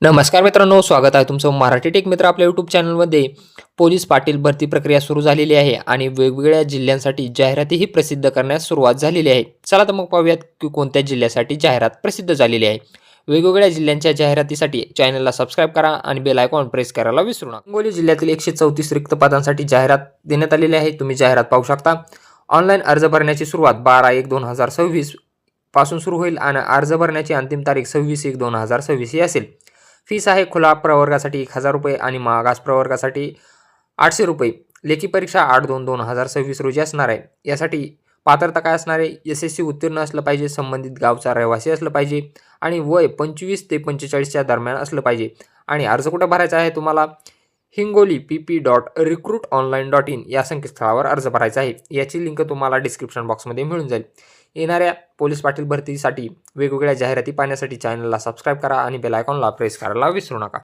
नमस्कार मित्रांनो, स्वागत आहे तुमचं मराठी टेक मित्र आपल्या यूट्यूब चॅनलमध्ये. पोलीस पाटील भरती प्रक्रिया सुरू झालेली आहे आणि वेगवेगळ्या जिल्ह्यांसाठी जाहिरातीही प्रसिद्ध करण्यास सुरुवात झालेली आहे. चला तर मग पाहूयात की कोणत्या जिल्ह्यासाठी जाहिरात प्रसिद्ध झालेली आहे. वेगवेगळ्या जिल्ह्यांच्या जाहिरातीसाठी चॅनलला सबस्क्राईब करा आणि बेल आयकॉन प्रेस करायला विसरू नका. हिंगोली जिल्ह्यातील 134 रिक्त पदांसाठी जाहिरात देण्यात आलेली आहे. तुम्ही जाहिरात पाहू शकता. ऑनलाईन अर्ज भरण्याची सुरुवात 12/1/2026 पासून सुरू होईल आणि अर्ज भरण्याची अंतिम तारीख 26/1/2026 ही असेल. फीस आहे खुला प्रवर्गासाठी 1000 रुपये आणि मागास प्रवर्गासाठी 800 रुपये. लेखी परीक्षा 8/2/2026 रोजी असणार आहे. यासाठी पात्रता काय असणार आहे? SSC उत्तीर्ण असलं पाहिजे, संबंधित गावचा रहिवासी असलं पाहिजे आणि वय 25 ते 45च्या दरम्यान असलं पाहिजे. आणि अर्ज कुठे भरायचा आहे तुम्हाला? हिंगोली pp.recruitonline.in या संकेतस्थळावर अर्ज भरायचा आहे. याची लिंक तुम्हाला डिस्क्रिप्शन बॉक्समध्ये मिळून जाईल. येणाऱ्या पोलीस पाटील भरतीसाठी वेगवेगळ्या जाहिराती पाहण्यासाठी चॅनलला सबस्क्राईब करा आणि बेल आयकॉनला प्रेस करायला विसरू नका.